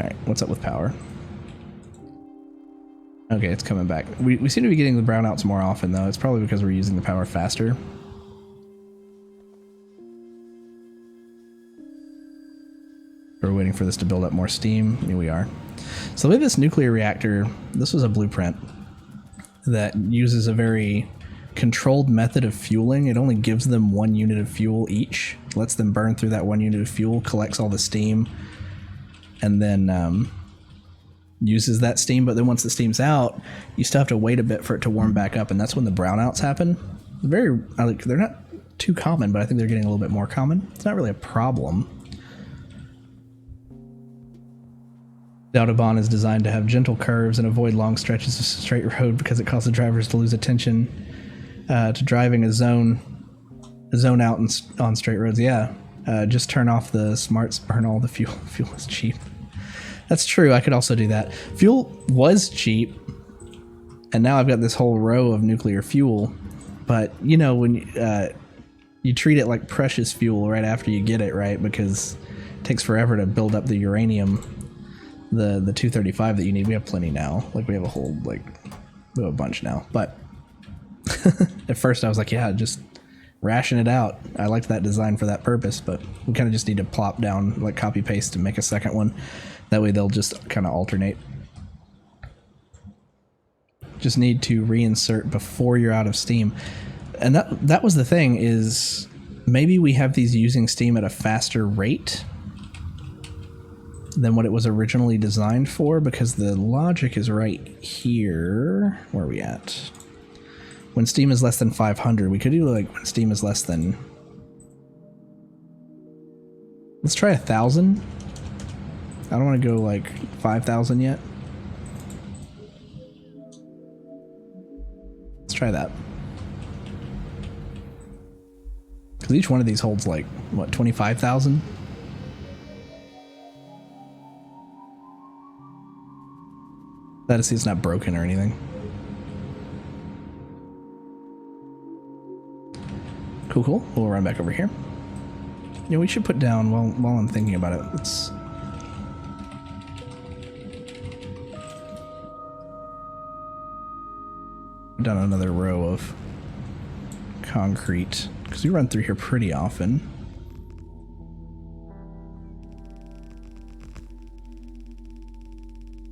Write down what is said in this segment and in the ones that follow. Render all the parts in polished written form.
Alright, what's up with power? Okay, it's coming back. We seem to be getting the brownouts more often, though. It's probably because we're using the power faster. We're waiting for this to build up more steam. Here we are. So the way this nuclear reactor, this was a blueprint that uses a very controlled method of fueling. It only gives them 1 unit of fuel each, lets them burn through that 1 unit of fuel, collects all the steam, and then uses that steam. But then once the steam's out, you still have to wait a bit for it to warm back up, and that's when the brownouts happen. They're not too common, but I think they're getting a little bit more common. It's not really a problem. The Autobahn is designed to have gentle curves and avoid long stretches of straight road because it causes drivers to lose attention to driving a zone out on straight roads. Yeah, just turn off the smarts, burn all the fuel. Fuel is cheap. That's true. I could also do that. Fuel was cheap, and now I've got this whole row of nuclear fuel. But you know, when you treat it like precious fuel right after you get it, right? Because it takes forever to build up the uranium. The 235 that you need, we have plenty now. Like we have a bunch now. But at first I was like, yeah, just ration it out. I liked that design for that purpose, but we kind of just need to plop down, like copy paste to make a second one. That way they'll just kind of alternate. Just need to reinsert before you're out of steam. And that was the thing, is maybe we have these using steam at a faster rate than what it was originally designed for, because the logic is right here. Where are we at? When steam is less than 500, we could do like when steam is less than... Let's try 1,000. I don't want to go like 5,000 yet. Let's try that. Because each one of these holds like, what, 25,000? Glad to see it's not broken or anything. Cool, cool. We'll run back over here. Yeah, we should put down, while I'm thinking about it, let's... put down another row of concrete, because we run through here pretty often.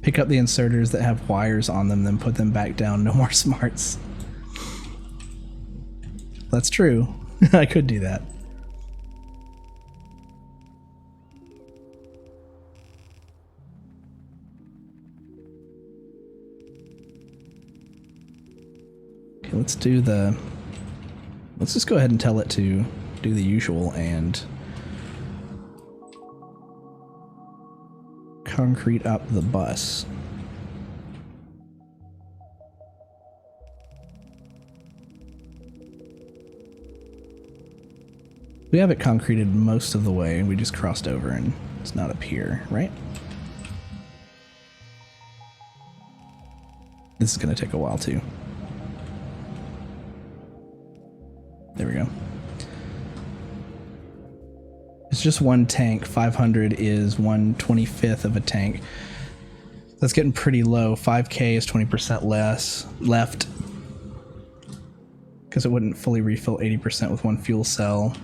Pick up the inserters that have wires on them, then put them back down. No more smarts. That's true. I could do that. Okay, let's just go ahead and tell it to do the usual and concrete up the bus. We have it concreted most of the way, and we just crossed over and it's not up here, right? This is going to take a while too. There we go. It's just one tank. 500 is 1/25th of a tank. That's getting pretty low. 5K is 20% less left, because it wouldn't fully refill 80% with one fuel cell.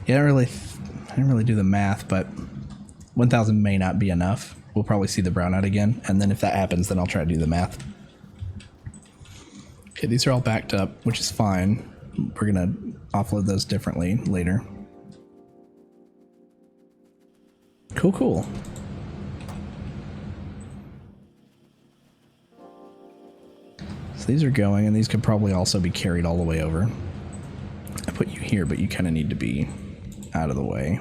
Yeah, I didn't really do the math, but 1,000 may not be enough. We'll probably see the brownout again, and then if that happens, then I'll try to do the math. Okay, these are all backed up, which is fine. We're gonna offload those differently later. Cool, cool. So these are going, and these could probably also be carried all the way over. I put you here, but you kind of need to be out of the way.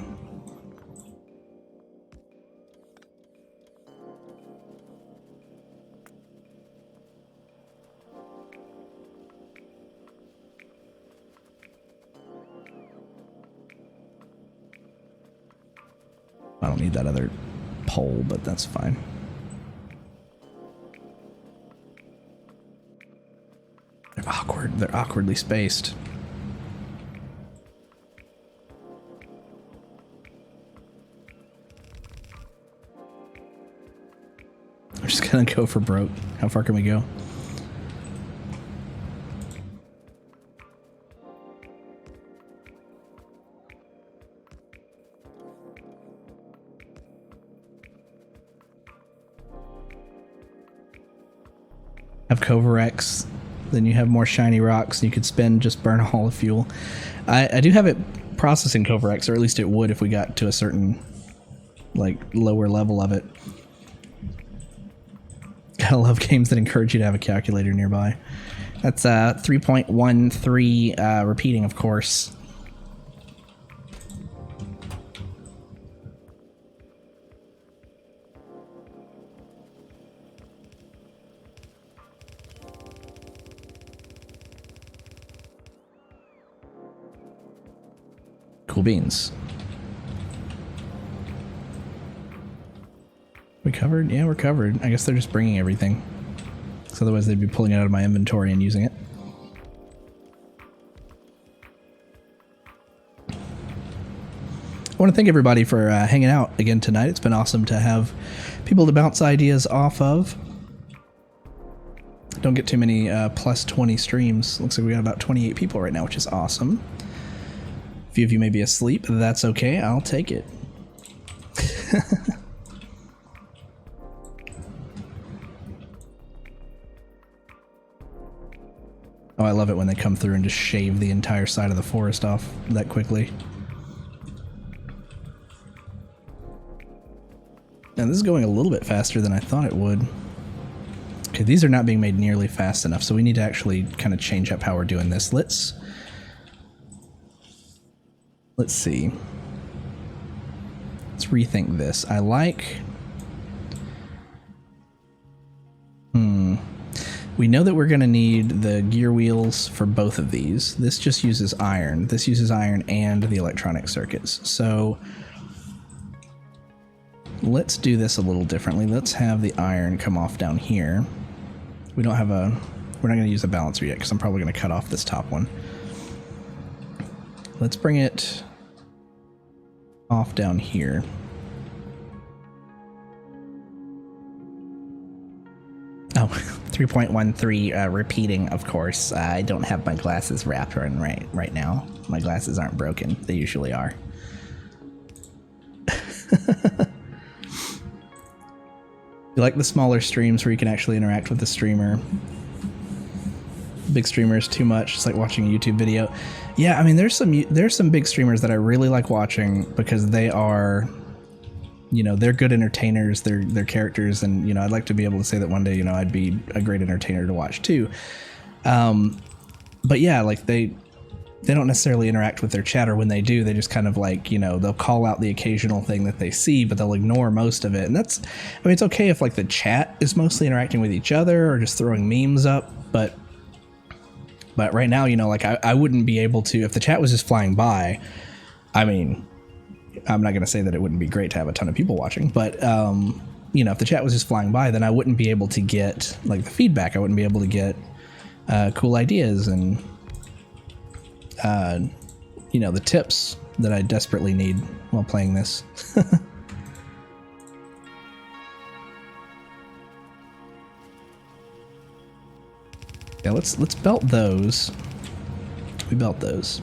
I don't need that other pole, but that's fine. They're awkward. They're awkwardly spaced. We're just gonna go for broke. How far can we go? Have Kovarex, then you have more shiny rocks, and you could spend, just burn all the fuel. I do have it processing Kovarex, or at least it would if we got to a certain, like, lower level of it. I love games that encourage you to have a calculator nearby. That's 3.13 repeating, of course. Cool beans. We covered? Yeah, we're covered. I guess they're just bringing everything. Because otherwise they'd be pulling it out of my inventory and using it. I want to thank everybody for hanging out again tonight. It's been awesome to have people to bounce ideas off of. Don't get too many plus 20 streams. Looks like we got about 28 people right now, which is awesome. A few of you may be asleep. That's okay. I'll take it. Oh, I love it when they come through and just shave the entire side of the forest off that quickly. Now this is going a little bit faster than I thought it would. Okay, these are not being made nearly fast enough, so we need to actually kind of change up how we're doing this. Let's see. Let's rethink this. I like... We know that we're going to need the gear wheels for both of these. This just uses iron. This uses iron and the electronic circuits. So let's do this a little differently. Let's have the iron come off down here. We don't have a... We're not going to use a balancer yet because I'm probably going to cut off this top one. Let's bring it off down here. Oh, 3.13 repeating, of course. I don't have my glasses wrapped on right now. My glasses aren't broken. They usually are. You like the smaller streams where you can actually interact with the streamer. Big streamers too much. It's like watching a YouTube video. Yeah, I mean, there's some big streamers that I really like watching because they are, you know, they're good entertainers. They're characters, and you know, I'd like to be able to say that one day, you know, I'd be a great entertainer to watch too. But yeah, like they don't necessarily interact with their chat, or when they do, they just kind of like, you know, they'll call out the occasional thing that they see, but they'll ignore most of it. And that's, I mean, it's okay if like the chat is mostly interacting with each other or just throwing memes up, but right now, you know, like I wouldn't be able to, if the chat was just flying by. I mean, I'm not going to say that it wouldn't be great to have a ton of people watching, but, you know, if the chat was just flying by, then I wouldn't be able to get like the feedback. I wouldn't be able to get cool ideas and, you know, the tips that I desperately need while playing this. Yeah, let's belt those. We belt those.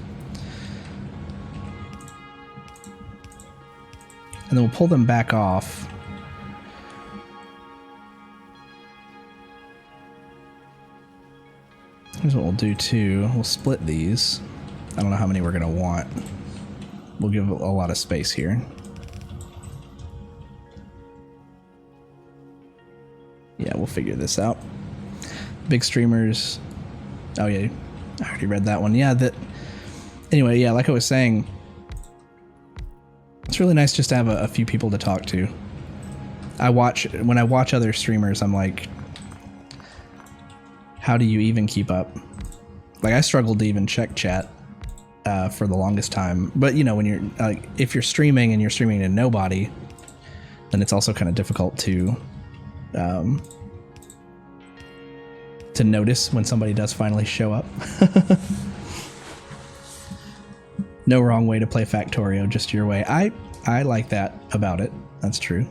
And then we'll pull them back off. Here's what we'll do too. We'll split these. I don't know how many we're gonna want. We'll give a lot of space here. Yeah, we'll figure this out. Big streamers. Oh yeah, I already read that one. Yeah, that. Anyway, yeah, like I was saying, it's really nice just to have a few people to talk to. When I watch other streamers, I'm like, how do you even keep up? Like, I struggled to even check chat for the longest time. But you know, when you're like, if you're streaming and you're streaming to nobody, then it's also kind of difficult to notice when somebody does finally show up. No wrong way to play Factorio, just your way. I like that about it. That's true.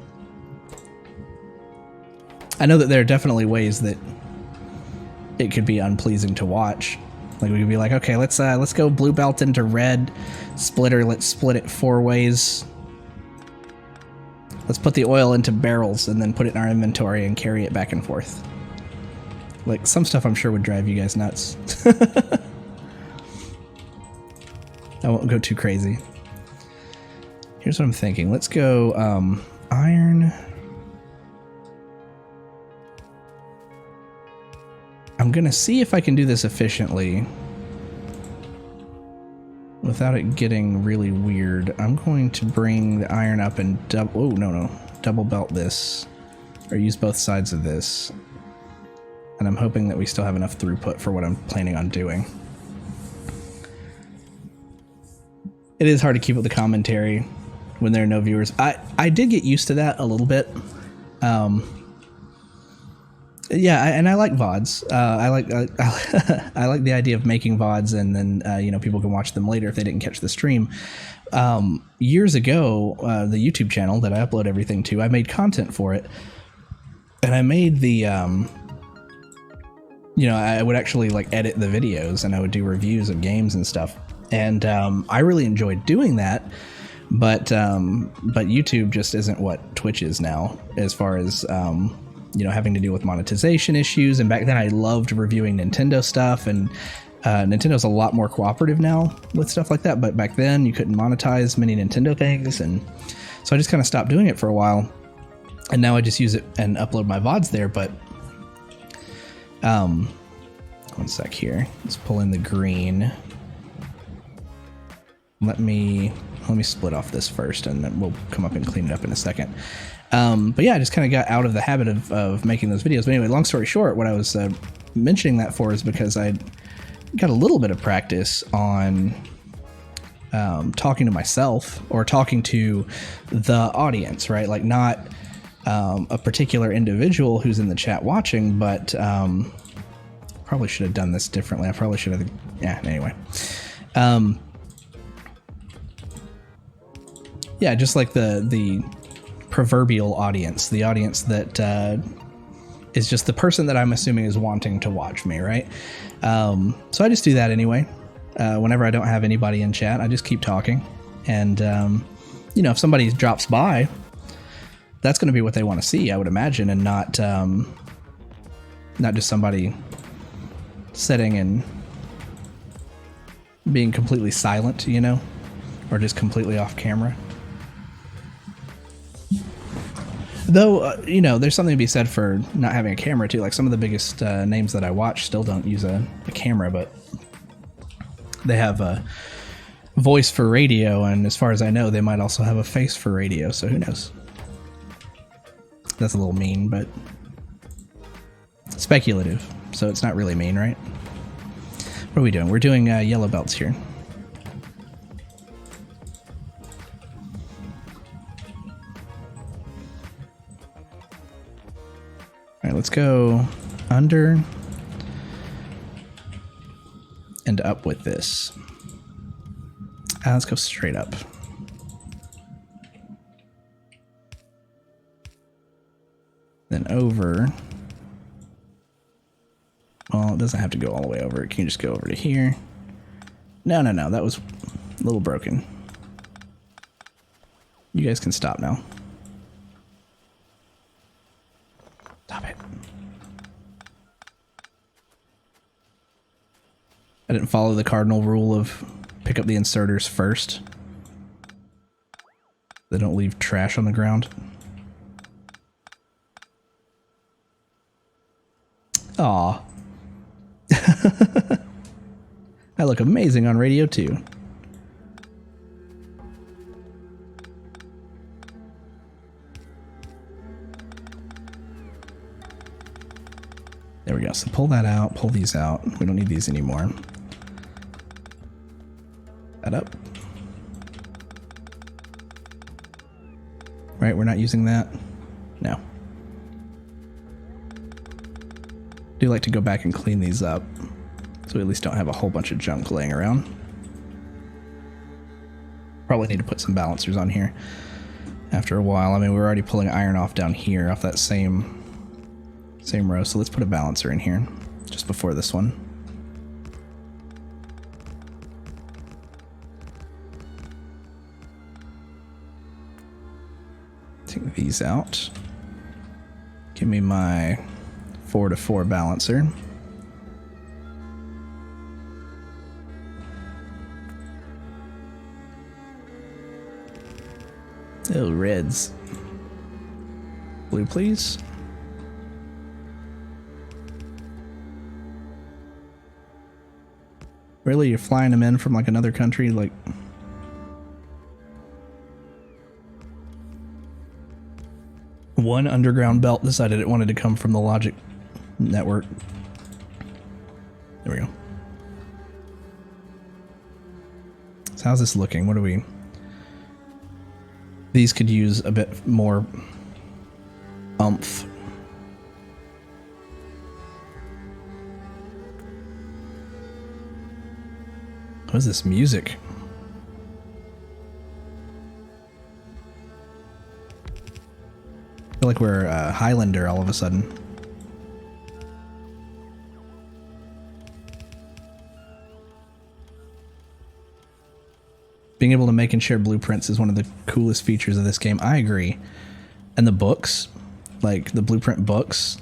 I know that there are definitely ways that it could be unpleasing to watch. Like we could be like, okay, let's go blue belt into red splitter. Let's split it 4 ways. Let's put the oil into barrels and then put it in our inventory and carry it back and forth. Like some stuff I'm sure would drive you guys nuts. I won't go too crazy. Here's what I'm thinking. Let's go iron. I'm going to see if I can do this efficiently without it getting really weird. I'm going to bring the iron up and double belt this, or use both sides of this. And I'm hoping that we still have enough throughput for what I'm planning on doing. It is hard to keep up the commentary when there are no viewers. I did get used to that a little bit. Yeah, and I like VODs. I like the idea of making VODs, and then people can watch them later if they didn't catch the stream. Years ago, the YouTube channel that I upload everything to, I made content for it, and I made the I would actually like edit the videos, and I would do reviews of games and stuff, and I really enjoyed doing that. But YouTube just isn't what Twitch is now, as far as having to deal with monetization issues. And back then I loved reviewing Nintendo stuff, and Nintendo's a lot more cooperative now with stuff like that, but back then you couldn't monetize many Nintendo things, and so I just kind of stopped doing it for a while, and now I just use it and upload my VODs there. But one sec here, let's pull in the green. Let me split off this first, and then we'll come up and clean it up in a second. But yeah, I just kind of got out of the habit of making those videos. But anyway, long story short, what I was mentioning that for is because I got a little bit of practice on talking to myself, or talking to the audience, right? Like not a particular individual who's in the chat watching, but probably should have done this differently. I probably should have, anyway. Yeah, just like the proverbial audience, the audience that is just the person that I'm assuming is wanting to watch me, right? So I just do that anyway. Whenever I don't have anybody in chat, I just keep talking. And, if somebody drops by, that's going to be what they want to see, I would imagine, and not just somebody sitting and being completely silent, or just completely off camera. Though, there's something to be said for not having a camera, too. Like, some of the biggest names that I watch still don't use a camera, but they have a voice for radio, and as far as I know, they might also have a face for radio, so who knows? That's a little mean, but speculative, so it's not really mean, right? What are we doing? We're doing yellow belts here. All right, let's go under and up with this. Let's go straight up. Then over. Well, it doesn't have to go all the way over. It can just go over to here. No, that was a little broken. You guys can stop now. Stop it. I didn't follow the cardinal rule of pick up the inserters first. They don't leave trash on the ground. Aw. I look amazing on radio too. There we go. So pull that out, pull these out. We don't need these anymore. That up. Right, we're not using that? No. Do like to go back and clean these up, so we at least don't have a whole bunch of junk laying around. Probably need to put some balancers on here after a while. I mean, we're already pulling iron off down here, off that same Same row, so let's put a balancer in here just before this one. Take these out. Give me my 4-to-4 balancer. Oh, reds. Blue, please. Really? You're flying them in from like another country? Like, one underground belt decided it wanted to come from the Logic network. There we go. So how's this looking? What do we... These could use a bit more oomph. What is this music? I feel like we're a Highlander all of a sudden. Being able to make and share blueprints is one of the coolest features of this game. I agree. And the books, like the blueprint books,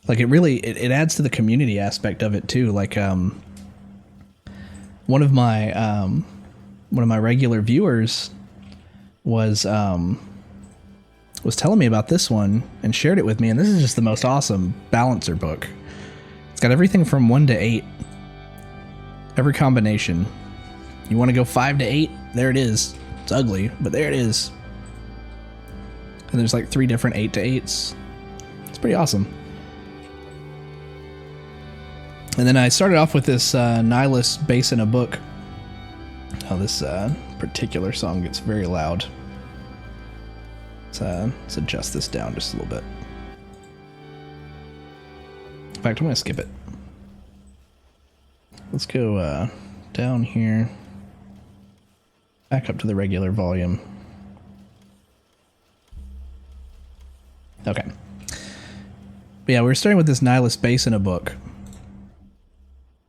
like it really, it adds to the community aspect of it too. Like one of my regular viewers was telling me about this one and shared it with me, and this is just the most awesome balancer book. It's got everything from 1 to 8. Every combination. You want to go 5 to 8? There it is. It's ugly, but there it is. And there's like 3 different 8 to 8s. It's pretty awesome. And then I started off with this Nihilist bass in a book. Oh, this particular song gets very loud. Let's adjust this down just a little bit. In fact, I'm going to skip it. Let's go down here. Back up to the regular volume. Okay. But yeah, we're starting with this Nihilist bass in a book.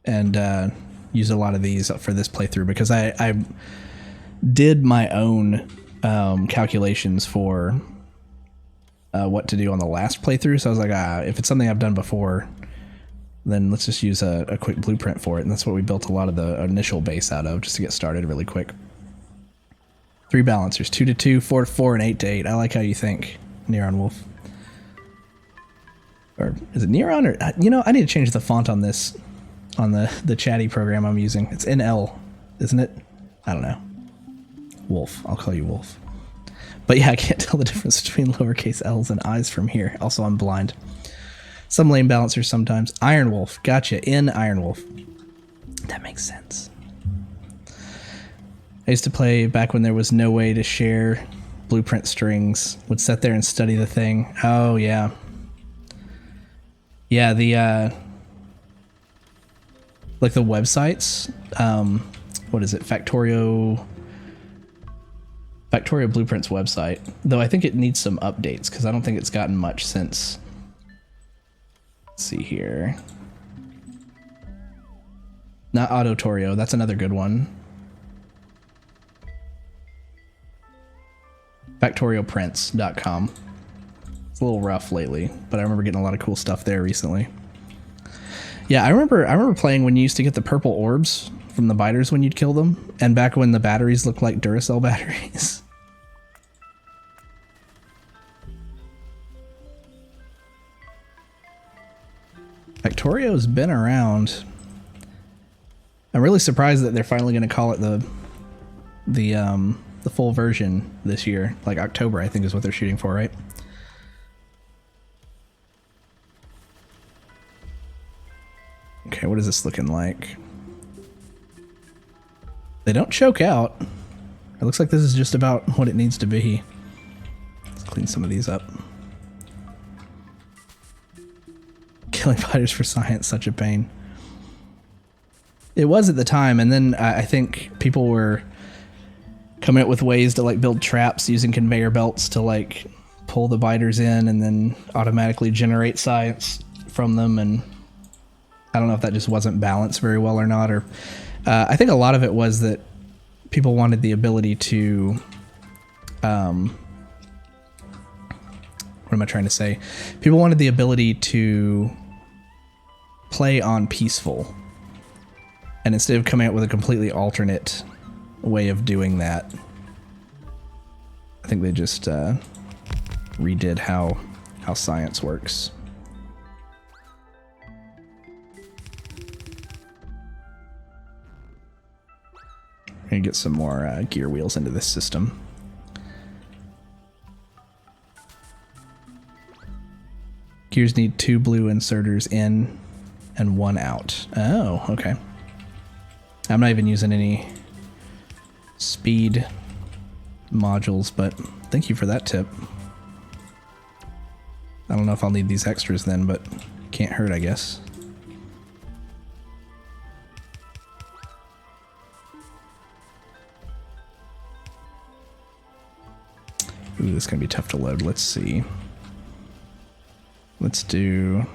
And use a lot of these for this playthrough because I did my own calculations for what to do on the last playthrough. So I was like, if it's something I've done before, then let's just use a quick blueprint for it. And that's what we built a lot of the initial base out of, just to get started really quick. 3 balancers, 2 to 2, 4 to 4, and 8 to 8. I like how you think, Neuron Wolf. Or is it Neuron? Or, you know, I need to change the font on this, on the chatty program I'm using. It's NL, isn't it? I don't know. Wolf. I'll call you Wolf. But yeah, I can't tell the difference between lowercase L's and I's from here. Also, I'm blind. Some lane balancers sometimes. Iron Wolf. Gotcha. In Iron Wolf. That makes sense. I used to play back when there was no way to share blueprint strings. Would sit there and study the thing. Oh, yeah. Yeah, the like the websites. What is it? Factorio Blueprints website. Though I think it needs some updates because I don't think it's gotten much since. Let's see here. Not Autotorio. That's another good one. FactorioPrints.com. It's a little rough lately, but I remember getting a lot of cool stuff there recently. Yeah, I remember playing when you used to get the purple orbs from the biters when you'd kill them, and back when the batteries looked like Duracell batteries. Factorio's been around. I'm really surprised that they're finally going to call it the full version this year, like October, I think is what they're shooting for, right? Okay, what is this looking like? They don't choke out. It looks like this is just about what it needs to be. Let's clean some of these up. Killing fighters for science, such a pain. It was at the time, and then I think people were coming up with ways to like build traps using conveyor belts to like pull the biters in and then automatically generate science from them. And I don't know if that just wasn't balanced very well or not. Or I think a lot of it was that people wanted the ability to... what am I trying to say? People wanted the ability to play on peaceful. And instead of coming up with a completely alternate way of doing that, I think they just redid how science works. I'm gonna get some more gear wheels into this system. Gears need 2 blue inserters in and 1 out. Oh, okay. I'm not even using any speed modules, but thank you for that tip. I don't know if I'll need these extras then, but can't hurt, I guess. Ooh, this is gonna be tough to load. Let's see. Let's do...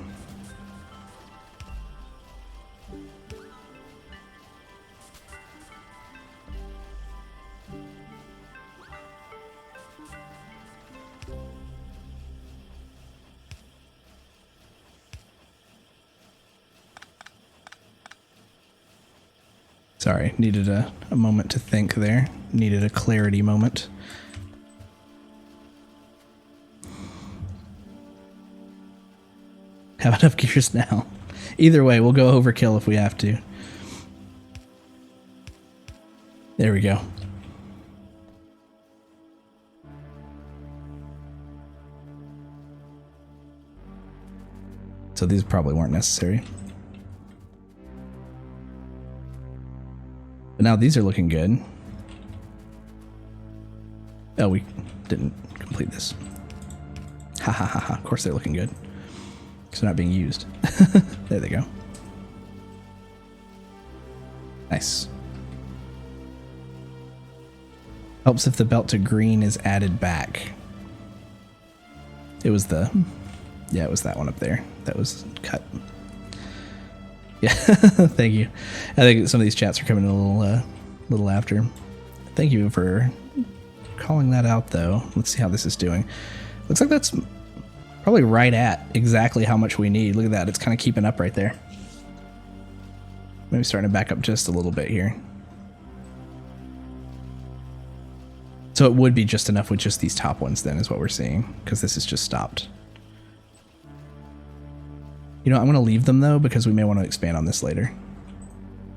Sorry, needed a moment to think there. Needed a clarity moment. Have enough gears now. Either way, we'll go overkill if we have to. There we go. So these probably weren't necessary. But now these are looking good. Oh, we didn't complete this. Ha ha ha ha. Of course they're looking good. Because they're not being used. There they go. Nice. Helps if the belt to green is added back. It was the... Yeah, it was that one up there. That was cut. Yeah, thank you. I think some of these chats are coming a little after. Thank you for calling that out, though. Let's see how this is doing. Looks like that's probably right at exactly how much we need. Look at that. It's kind of keeping up right there. Maybe starting to back up just a little bit here. So it would be just enough with just these top ones then is what we're seeing, because this is just stopped. You know, I'm going to leave them though, because we may want to expand on this later.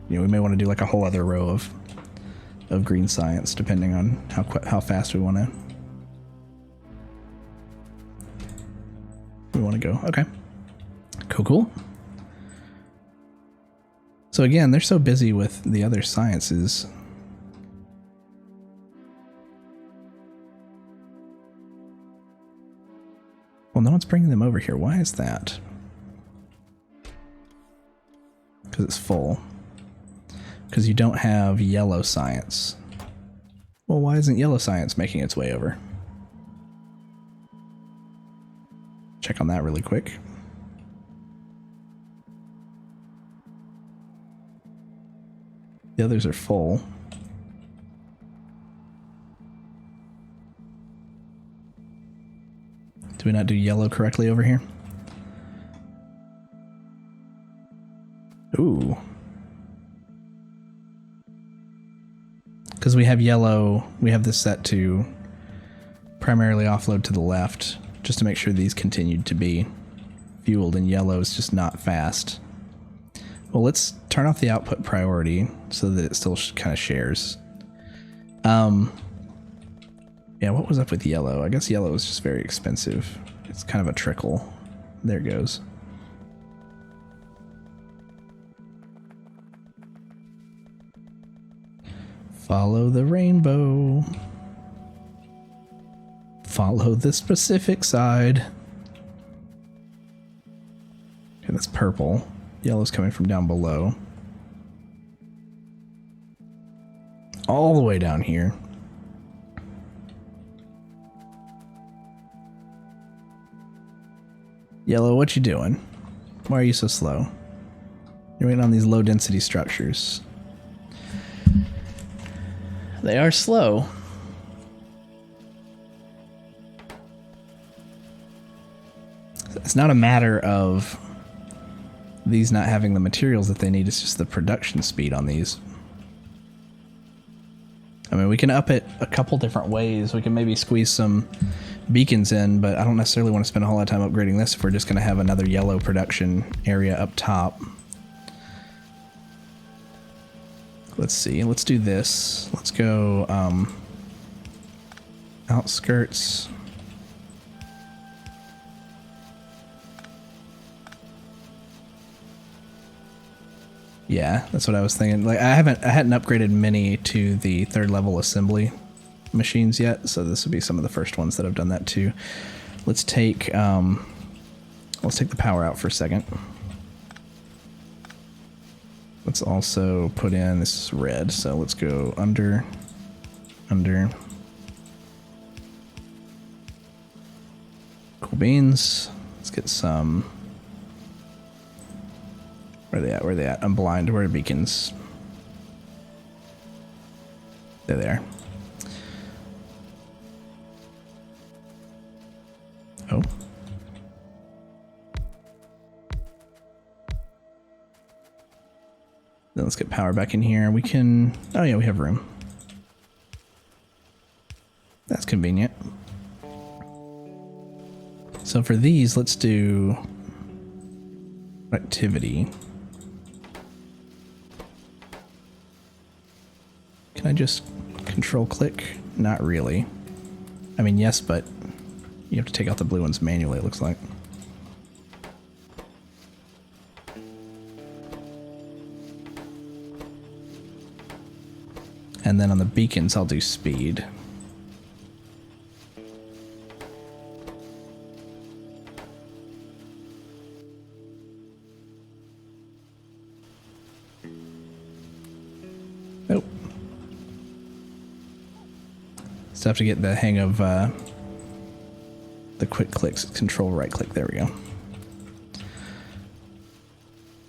You know, we may want to do like a whole other row of green science, depending on how fast we want to go. Okay. Cool. So again, they're so busy with the other sciences. Well, no one's bringing them over here. Why is that? Because it's full. Because you don't have yellow science. Well, why isn't yellow science making its way over? Check on that really quick. The others are full. Do we not do yellow correctly over here? Ooh. Because we have yellow, we have this set to primarily offload to the left, just to make sure these continued to be fueled, and yellow is just not fast. Well, let's turn off the output priority so that it still kind of shares. Yeah, what was up with yellow? I guess yellow is just very expensive. It's kind of a trickle. There it goes. Follow the rainbow. Follow the specific side. Okay, that's purple. Yellow's coming from down below. All the way down here. Yellow, what you doing? Why are you so slow? You're waiting on these low density structures. They are slow. It's not a matter of these not having the materials that they need, it's just the production speed on these. I mean, we can up it a couple different ways. We can maybe squeeze some beacons in, but I don't necessarily want to spend a whole lot of time upgrading this if we're just going to have another yellow production area up top. Let's see, let's do this. Let's go outskirts. Yeah, that's what I was thinking. Like I hadn't upgraded many to the 3rd level assembly machines yet, so this would be some of the first ones that I've done that too. Let's take the power out for a second. Let's also put in, this is red, so let's go under. Cool beans. Let's get some. Where are they at? Where are they at? I'm blind. Where are beacons? They're there. Oh. Then let's get power back in here. We can... Oh yeah, we have room. That's convenient. So for these, let's do activity. Can I just control click? Not really. I mean, yes, but you have to take out the blue ones manually, it looks like. And then on the beacons, I'll do speed. Nope. Still have to get the hang of the quick clicks. Control right click. There we go.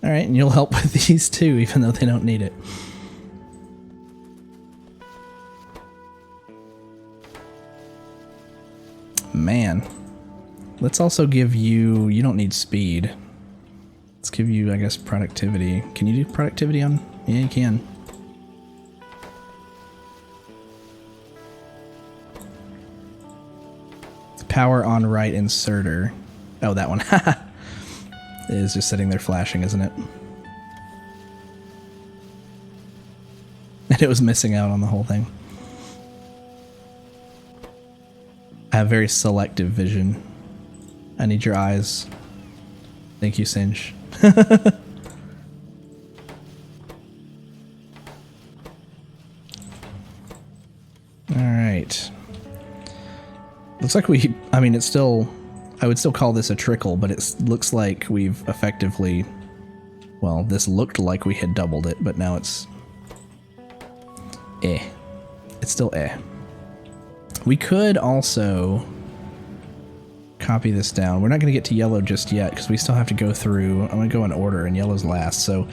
All right, and you'll help with these too, even though they don't need it. Man, let's also give you, you don't need speed. Let's give you, I guess, productivity. Can you do productivity on? Yeah, you can. Power on right inserter. Oh, that one. It is just sitting there flashing, isn't it? And it was missing out on the whole thing. I have very selective vision. I need your eyes. Thank you, Singe. Alright. Looks like we, I mean, it's still, I would still call this a trickle, but it looks like we've effectively, well, this looked like we had doubled it, but now it's eh. It's still eh. We could also copy this down. We're not going to get to yellow just yet because we still have to go through. I'm going to go in order and yellow's last. So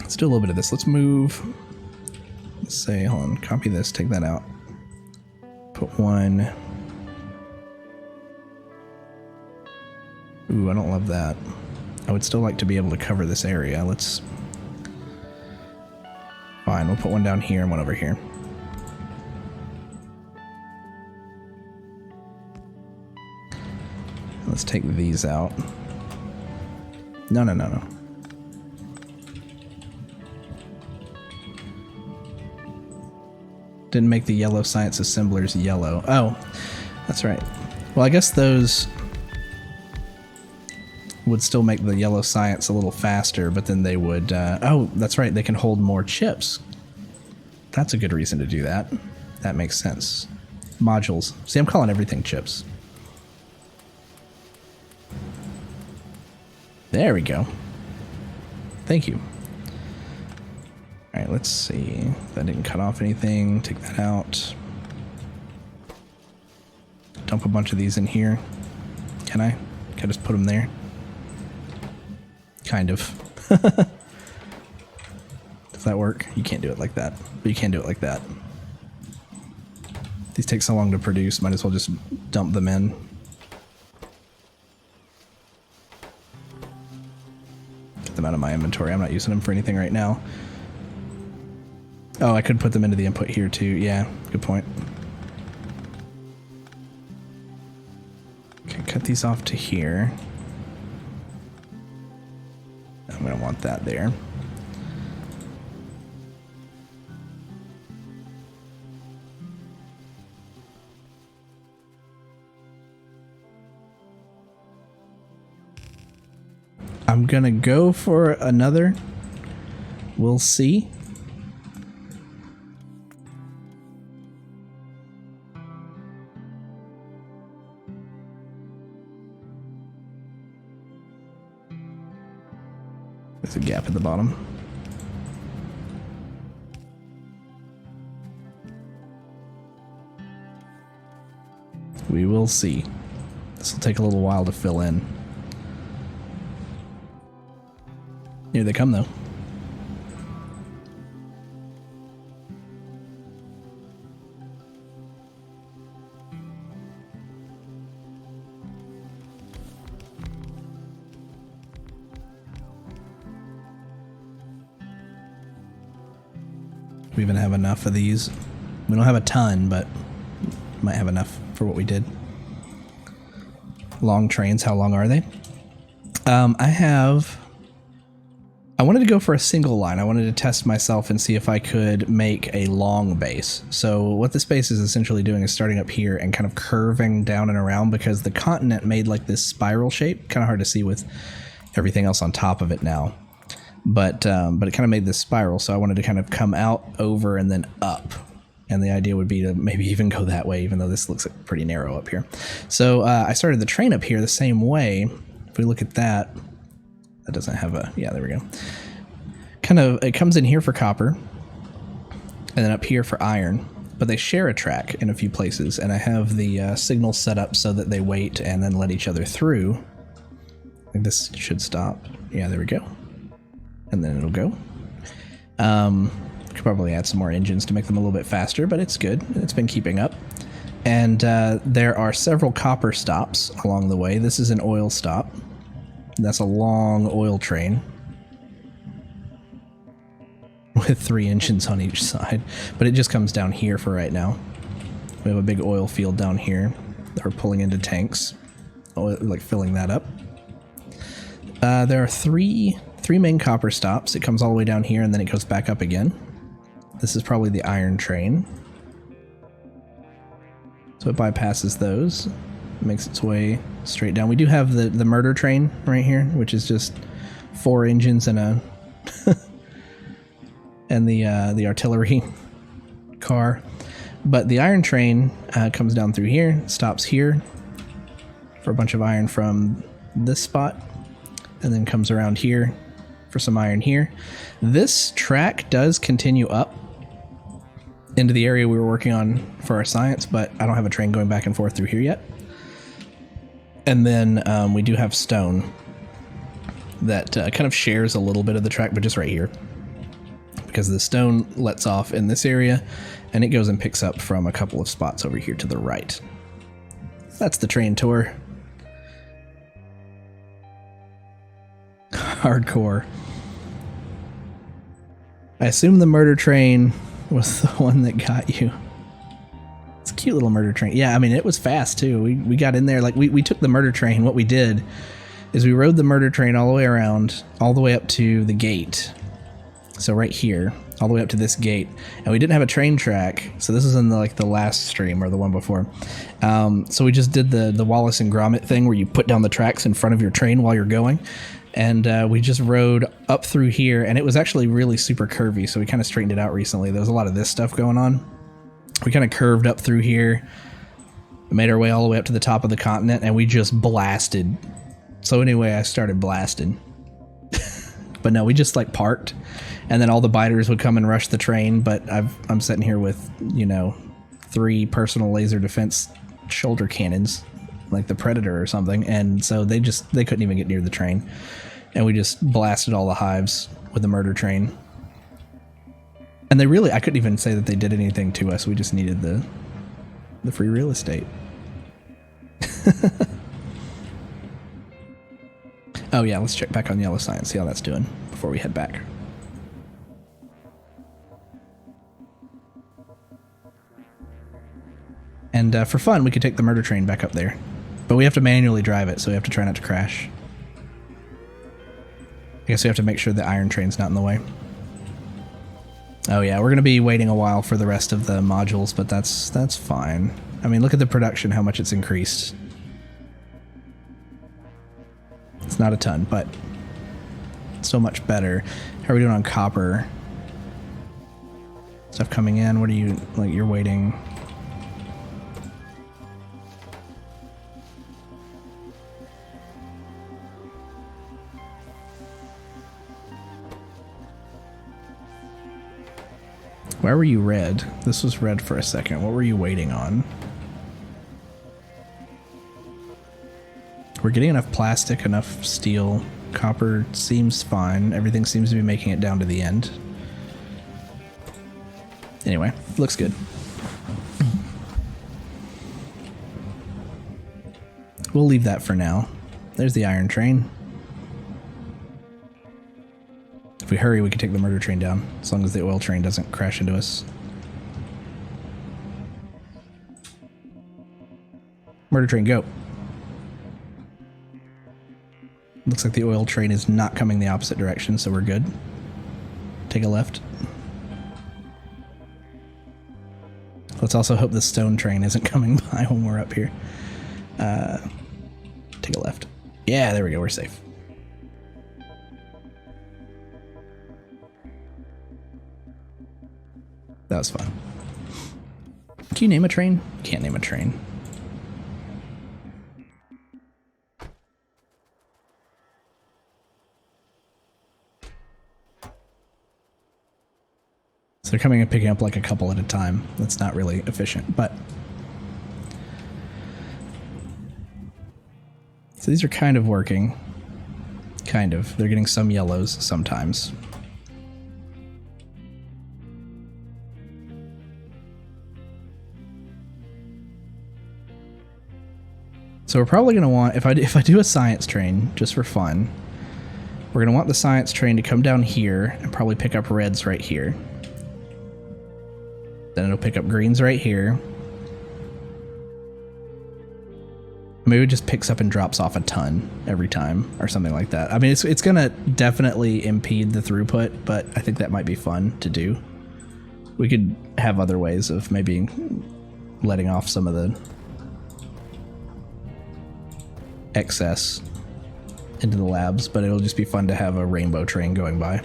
let's do a little bit of this. Let's move. Let's say, hold on, copy this, take that out. Put one. Ooh, I don't love that. I would still like to be able to cover this area. Let's. Fine, we'll put one down here and one over here. Let's take these out. No. Didn't make the yellow science assemblers yellow. Oh, that's right. Well, I guess those would still make the yellow science a little faster, but then they would... oh, that's right. They can hold more chips. That's a good reason to do that. That makes sense. Modules. See, I'm calling everything chips. There we go. Thank you. Alright, let's see. That didn't cut off anything. Take that out. Dump a bunch of these in here. Can I? Can I just put them there? Kind of. Does that work? You can't do it like that, but you can do it like that. These take so long to produce, might as well just dump them in. Get them out of my inventory. I'm not using them for anything right now. Oh, I could put them into the input here too. Yeah, good point. Okay, cut these off to here. I'm gonna want that there. I'm gonna go for another. We'll see. There's a gap at the bottom. We will see. This will take a little while to fill in. Here they come, though. We even have enough of these. We don't have a ton, but might have enough for what we did. Long trains, how long are they? I wanted to go for a single line. I wanted to test myself and see if I could make a long base. So what this base is essentially doing is starting up here and kind of curving down and around, because the continent made like this spiral shape. Kind of hard to see with everything else on top of it now. But it kind of made this spiral, so I wanted to kind of come out, over, and then up. And the idea would be to maybe even go that way, even though this looks like pretty narrow up here. So I started the train up here the same way. If we look at that, that doesn't have a, yeah, there we go. Kind of, it comes in here for copper, and then up here for iron, but they share a track in a few places, and I have the signal set up so that they wait and then let each other through. I think this should stop. Yeah, there we go. And then it'll go. Could probably add some more engines to make them a little bit faster, but it's good. It's been keeping up. And there are several copper stops along the way. This is an oil stop. That's a long oil train with 3 engines on each side, but it just comes down here for right now. We have a big oil field down here that we're pulling into tanks, like filling that up. There are three main copper stops. It comes all the way down here and then it goes back up again. This is probably the iron train. So it bypasses those, makes its way straight down. We do have the murder train right here, which is just 4 engines and a and the artillery car. But the iron train comes down through here, stops here for a bunch of iron from this spot, and then comes around here for some iron here. This track does continue up into the area we were working on for our science, but I don't have a train going back and forth through here yet. And then we do have stone that kind of shares a little bit of the track, but just right here, because the stone lets off in this area and it goes and picks up from a couple of spots over here to the right. That's the train tour. Hardcore. I assume the murder train was the one that got you. It's a cute little murder train. Yeah, I mean, it was fast too. We got in there, like we took the murder train. What we did is we rode the murder train all the way around, all the way up to the gate. So right here, all the way up to this gate. And we didn't have a train track. So this is in the last stream or the one before. So we just did the Wallace and Gromit thing where you put down the tracks in front of your train while you're going. And we just rode up through here, and it was actually really super curvy, so we kind of straightened it out recently. There was a lot of this stuff going on. We kind of curved up through here, made our way all the way up to the top of the continent, and we just blasted. So anyway, I started blasting. But no, we just like parked, and then all the biters would come and rush the train, but I'm sitting here with, 3 personal laser defense shoulder cannons like the Predator or something, and so they couldn't even get near the train, and we just blasted all the hives with the murder train. And I couldn't even say that they did anything to us. We just needed the free real estate. Oh yeah, let's check back on Yellow Science, see how that's doing before we head back. And for fun, we could take the murder train back up there. But we have to manually drive it, so we have to try not to crash. I guess we have to make sure the iron train's not in the way. Oh yeah, we're going to be waiting a while for the rest of the modules, but that's fine. I mean, look at the production, how much it's increased. It's not a ton, but still much better. How are we doing on copper? Stuff coming in, what are you, like, you're waiting... Why were you red? This was red for a second. What were you waiting on? We're getting enough plastic, enough steel. Copper seems fine. Everything seems to be making it down to the end. Anyway, looks good. We'll leave that for now. There's the iron train. If we hurry, we can take the murder train down, as long as the oil train doesn't crash into us. Murder train, go. Looks like the oil train is not coming the opposite direction, so we're good. Take a left. Let's also hope the stone train isn't coming by when we're up here. Take a left. Yeah, there we go, we're safe. That was fun. Can you name a train? Can't name a train. So they're coming and picking up like a couple at a time. That's not really efficient, but... So these are kind of working. Kind of. They're getting some yellows sometimes. So we're probably going to want, if I do a science train, just for fun, we're going to want the science train to come down here and probably pick up reds right here. Then it'll pick up greens right here. Maybe it just picks up and drops off a ton every time or something like that. I mean, it's going to definitely impede the throughput, but I think that might be fun to do. We could have other ways of maybe letting off some of the excess into the labs, but it'll just be fun to have a rainbow train going by.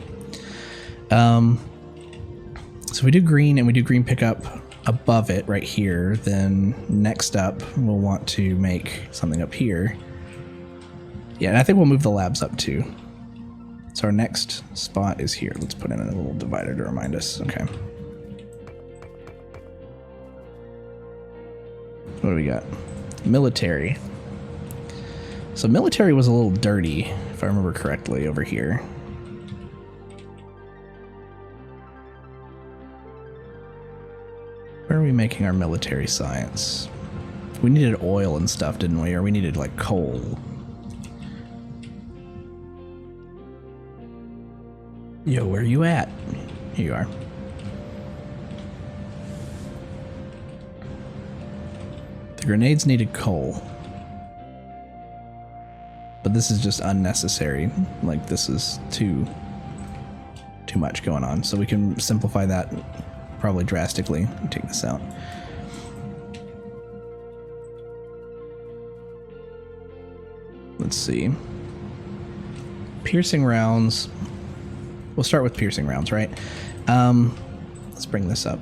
So we do green and we do green pickup above it right here. Then next up, we'll want to make something up here. Yeah, and I think we'll move the labs up too. So our next spot is here. Let's put in a little divider to remind us. Okay. What do we got? Military. So military was a little dirty, if I remember correctly, over here. Where are we making our military science? We needed oil and stuff, didn't we? Or we needed, like, coal. Yo, where are you at? Here you are. The grenades needed coal. But this is just unnecessary. Like, this is too much going on. So we can simplify that probably drastically and take this out. Let's see. Piercing rounds. We'll start with piercing rounds, right? Let's bring this up.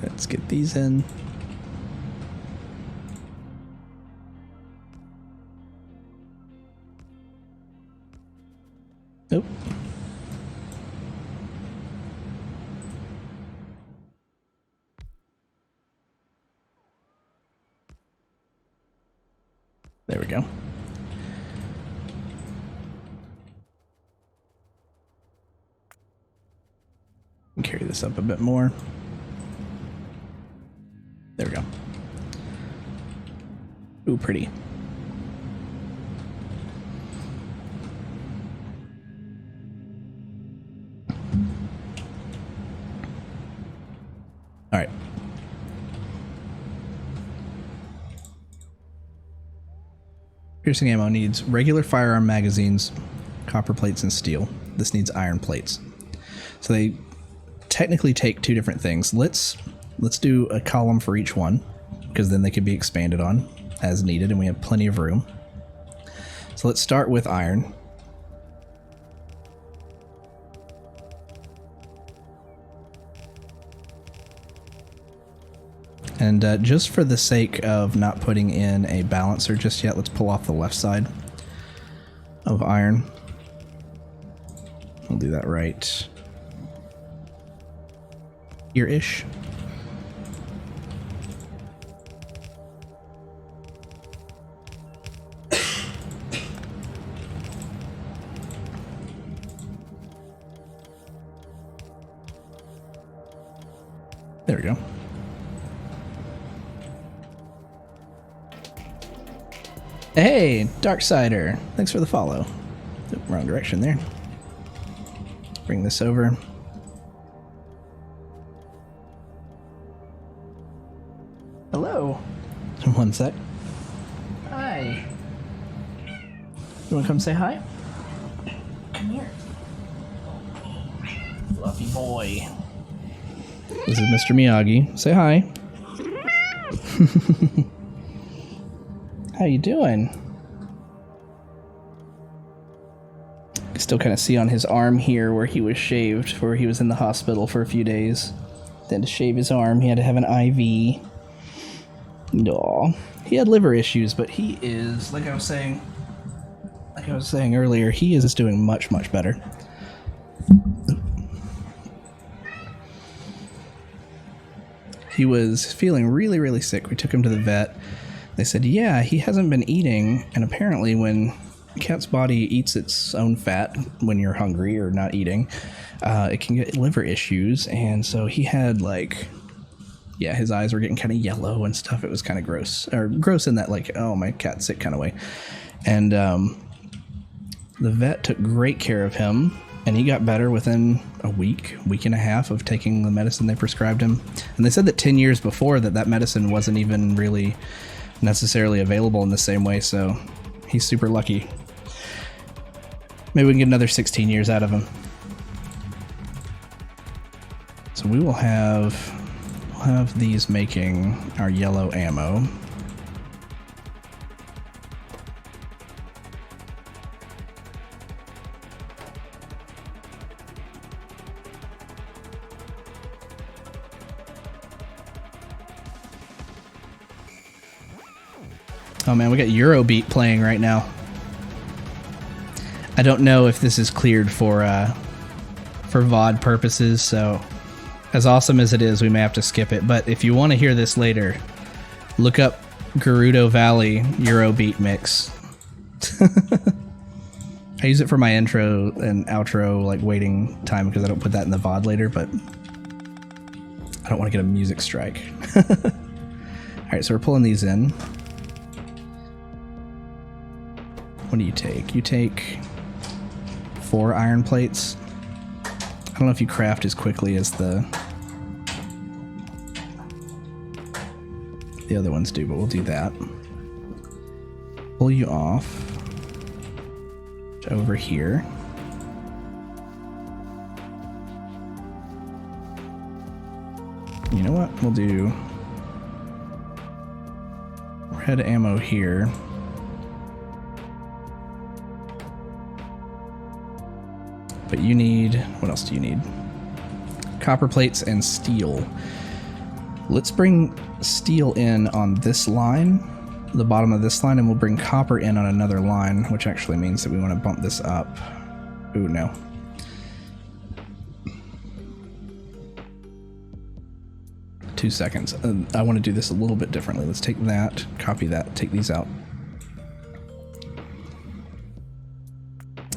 Let's get these in. Nope. There we go. Carry this up a bit more. There we go. Ooh, pretty. All right. Piercing ammo needs regular firearm magazines, copper plates, and steel. This needs iron plates. So they technically take two different things. Let's do a column for each one, because then they can be expanded on as needed, and we have plenty of room. So let's start with iron. And just for the sake of not putting in a balancer just yet, let's pull off the left side of iron. We'll do that right here-ish. There we go. Hey, Darksider. Thanks for the follow. Oop, wrong direction there. Bring this over. Hello. One sec. Hi. You want to come say hi? Come here. Fluffy boy. This is Mr. Miyagi. Say hi. How you doing? I still kind of see on his arm here where he was shaved, where he was in the hospital for a few days. Then to shave his arm, he had to have an IV. No, he had liver issues, but he is, like I was saying earlier, he is doing much, much better. He was feeling really, really sick. We took him to the vet. They said, yeah, he hasn't been eating, and apparently when a cat's body eats its own fat when you're hungry or not eating, it can get liver issues, and so he had, like, yeah, his eyes were getting kind of yellow and stuff. It was kind of gross, or gross in that, like, oh, my cat's sick kind of way. And the vet took great care of him, and he got better within a week and a half of taking the medicine they prescribed him. And they said that 10 years before that medicine wasn't even really necessarily available in the same way, so he's super lucky. Maybe we can get another 16 years out of him. So we will have these making our yellow ammo. Oh man, we got Eurobeat playing right now. I don't know if this is cleared for VOD purposes, so as awesome as it is, we may have to skip it. But if you want to hear this later, look up Gerudo Valley Eurobeat mix. I use it for my intro and outro, like waiting time, because I don't put that in the VOD later, but I don't want to get a music strike. Alright, so we're pulling these in. What do you take? You take 4 iron plates. I don't know if you craft as quickly as the other ones do, but we'll do that. Pull you off to over here. You know what? We'll do red ammo here. But you need, what else do you need? Copper plates and steel. Let's bring steel in on this line, the bottom of this line, and we'll bring copper in on another line, which actually means that we want to bump this up. Ooh, no. Two seconds. I want to do this a little bit differently. Let's take that, copy that, take these out.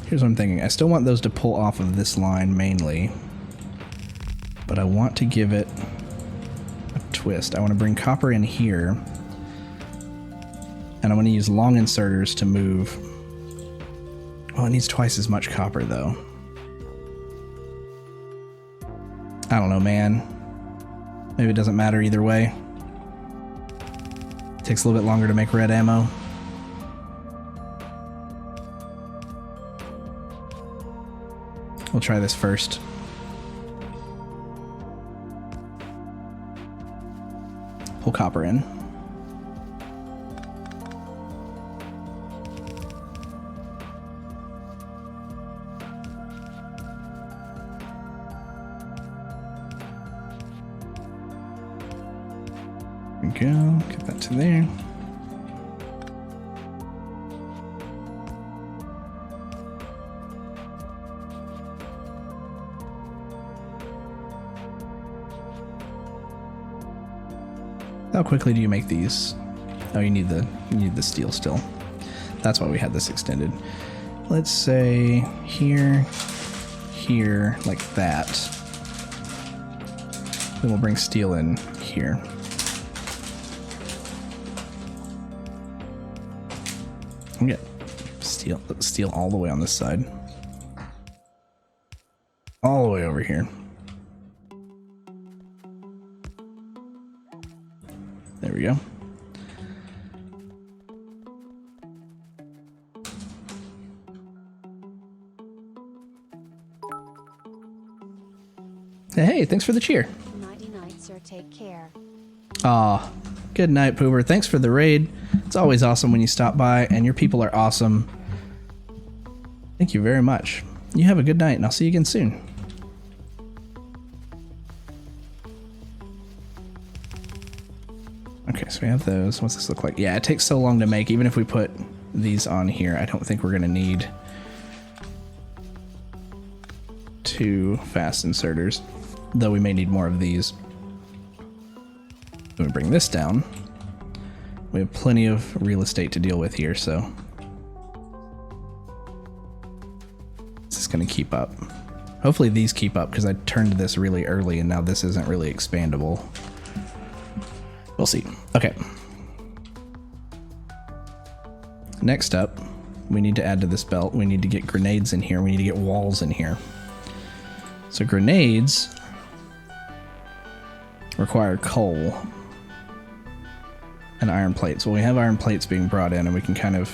Here's what I'm thinking. I still want those to pull off of this line mainly, but I want to give it a twist. I want to bring copper in here, and I want to use long inserters to move. Oh, it needs twice as much copper though. I don't know, man. Maybe it doesn't matter either way. Takes a little bit longer to make red ammo. We'll try this first. Pull copper in. There we go. Get that to there. How quickly do you make these? Oh, you need the steel still. That's why we had this extended. Let's say here, here, like that. Then we'll bring steel in here. We get steel all the way on this side. All the way over here. There we go. Hey, thanks for the cheer. Nighty night, sir. Take care. Aw, good night, Poober. Thanks for the raid. It's always awesome when you stop by, and your people are awesome. Thank you very much. You have a good night, and I'll see you again soon. Okay, so we have those. What's this look like? Yeah, it takes so long to make. Even if we put these on here, I don't think we're going to need 2 fast inserters, though we may need more of these. When we bring this down, we have plenty of real estate to deal with here, so this is going to keep up. Hopefully these keep up, because I turned this really early and now this isn't really expandable. We'll see. Okay. Next up, we need to add to this belt. We need to get grenades in here. We need to get walls in here. So grenades require coal and iron plates. Well, we have iron plates being brought in, and we can kind of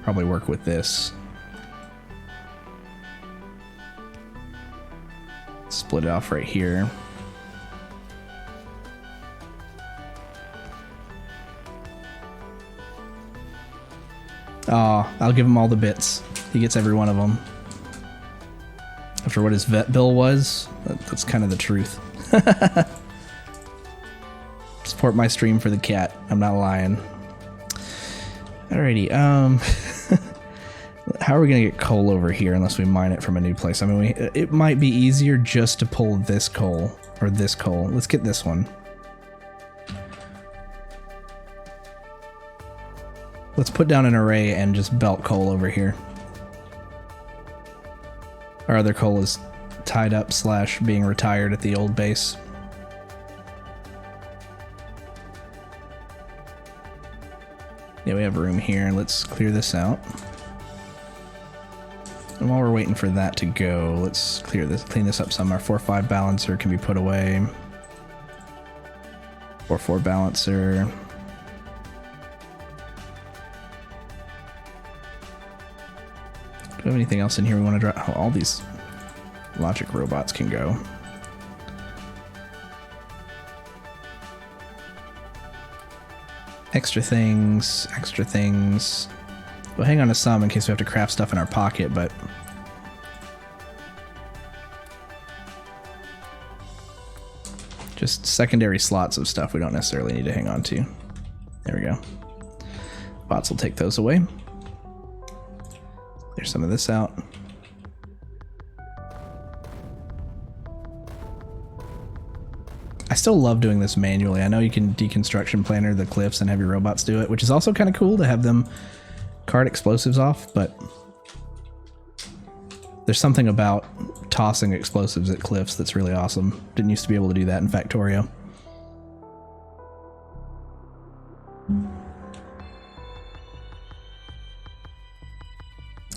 probably work with this. Split it off right here. Aw, I'll give him all the bits. He gets every one of them. After what his vet bill was, that's kind of the truth. Support my stream for the cat. I'm not lying. Alrighty, how are we gonna get coal over here unless we mine it from a new place? I mean, it might be easier just to pull this coal, or this coal. Let's get this one. Let's put down an array and just belt coal over here. Our other coal is tied up / being retired at the old base. Yeah, we have room here. Let's clear this out. And while we're waiting for that to go, let's clean this up some. Our 4-5 balancer can be put away. 4-4 balancer. Do we have anything else in here we want to drop? Oh, all these logic robots can go. Extra things, extra things. We'll hang on to some in case we have to craft stuff in our pocket, but Just secondary slots of stuff we don't necessarily need to hang on to. There we go. Bots will take those away. There's some of this out. I still love doing this manually. I know you can deconstruction planner the cliffs and have your robots do it, which is also kind of cool to have them cart explosives off, but there's something about tossing explosives at cliffs that's really awesome. Didn't used to be able to do that in Factorio.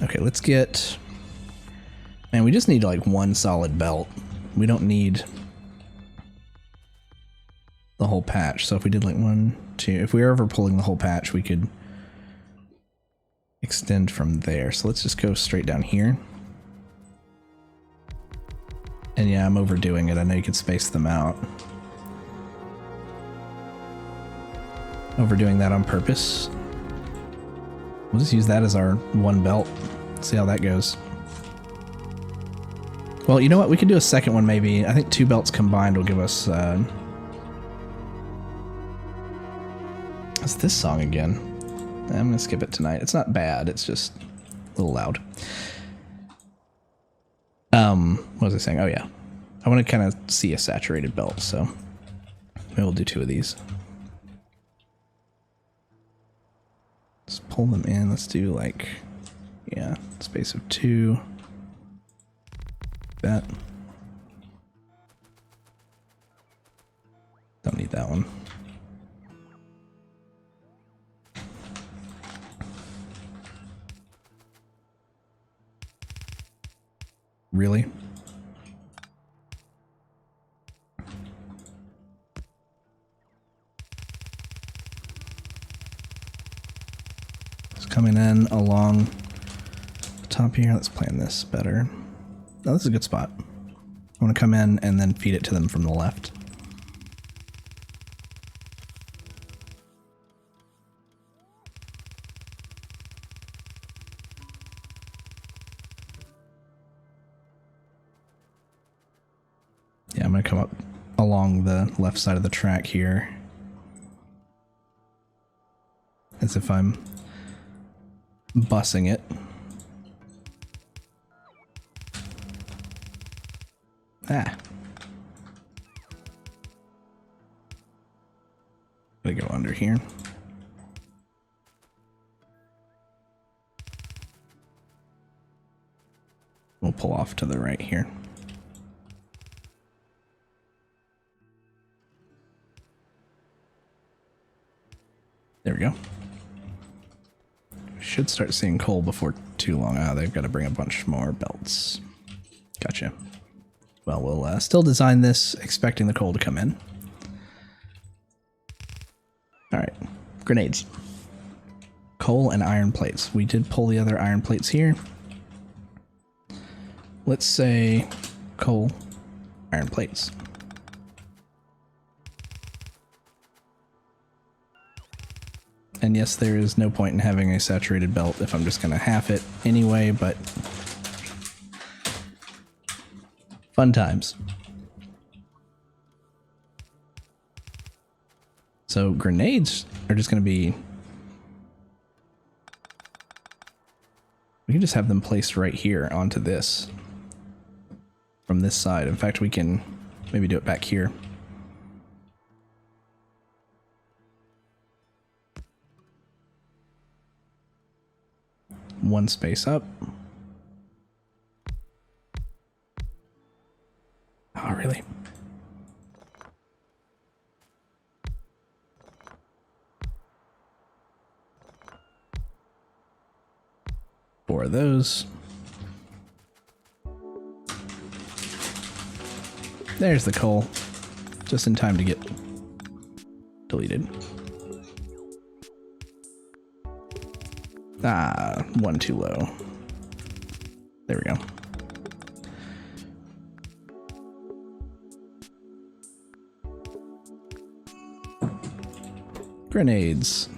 Okay, let's get... Man, we just need like one solid belt. We don't need the whole patch. So if we did like 1, 2... If we were ever pulling the whole patch, we could extend from there. So let's just go straight down here. And yeah, I'm overdoing it. I know you could space them out. Overdoing that on purpose. We'll just use that as our one belt. See how that goes. Well, you know what? We could do a second one maybe. I think 2 belts combined will give us... What's this song again? I'm going to skip it tonight. It's not bad. It's just a little loud. What was I saying? Oh yeah. I want to kind of see a saturated belt, so maybe we'll do 2 of these. Let's pull them in. Let's do like, yeah, space of 2. That. Don't need that one. Really? It's coming in along the top here. Let's plan this better. Oh, this is a good spot. I want to come in and then feed it to them from the left. Yeah, I'm going to come up along the left side of the track here. As if I'm bussing it. Ah. Gotta go under here. We'll pull off to the right here. There we go. We should start seeing coal before too long. Ah, they've got to bring a bunch more belts. Gotcha. Well, we'll still design this expecting the coal to come in. Alright. Grenades. Coal and iron plates. We did pull the other iron plates here. Let's say coal, iron plates. And yes, there is no point in having a saturated belt if I'm just going to half it anyway, but fun times. So grenades are just going to be... We can just have them placed right here onto this. From this side. In fact, we can maybe do it back here. One space up. Oh, really? Four of those. There's the coal. Just in time to get deleted. Ah, one too low. There we go. Grenades.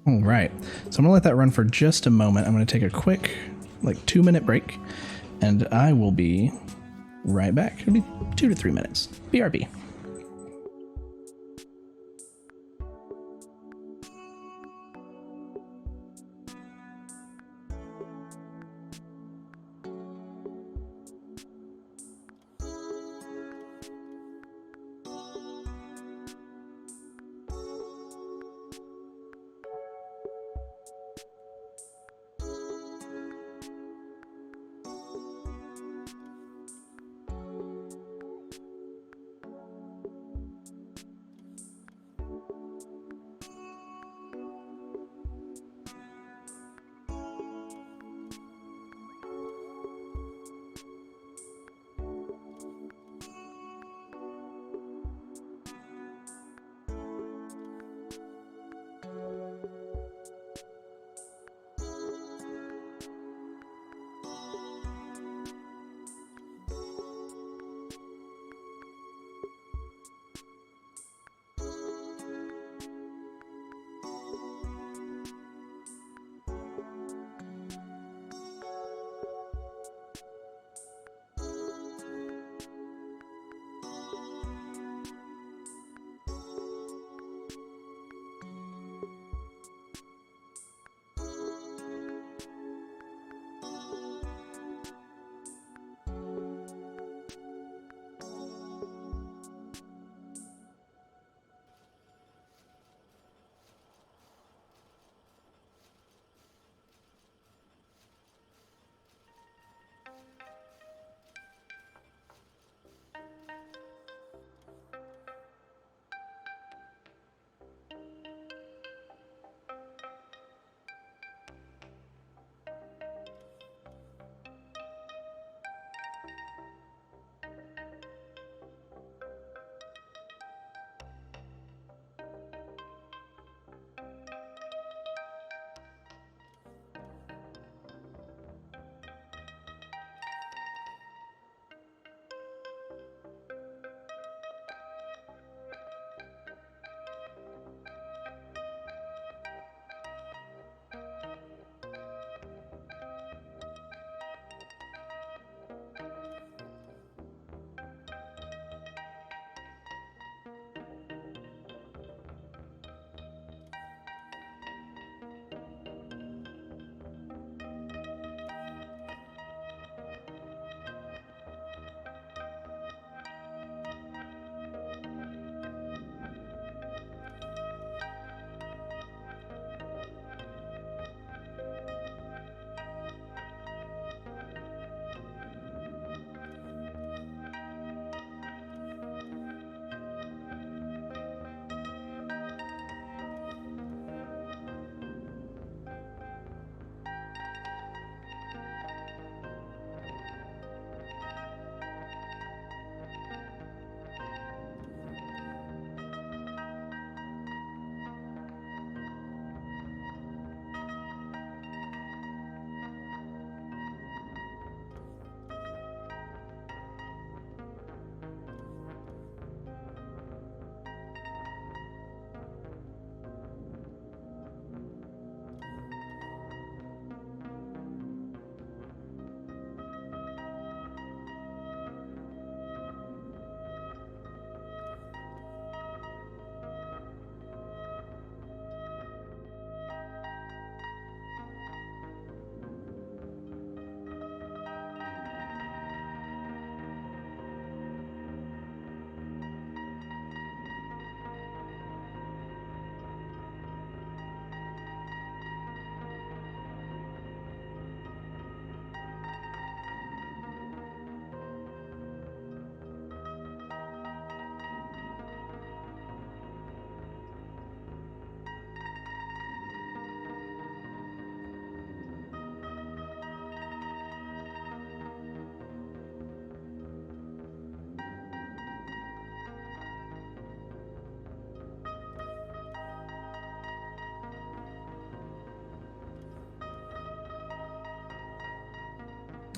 All right, so I'm gonna let that run for just a moment. I'm gonna take a quick, like 2-minute break, and I will be right back. It'll be 2 to 3 minutes. BRB.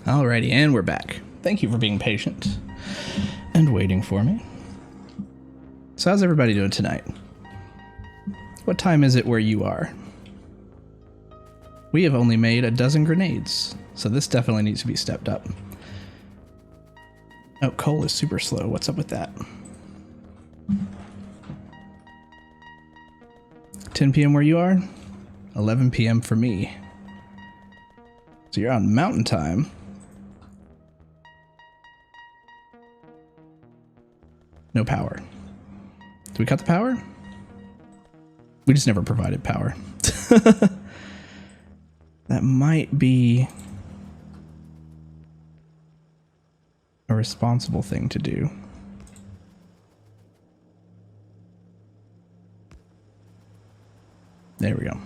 Alrighty, and we're back. Thank you for being patient and waiting for me. So how's everybody doing tonight? What time is it where you are? We have only made a dozen grenades, so this definitely needs to be stepped up. Oh, coal is super slow. What's up with that? 10 p.m. where you are? 11 p.m. for me. So you're on mountain time. No power. Do we cut the power? We just never provided power. That might be a responsible thing to do. There we go.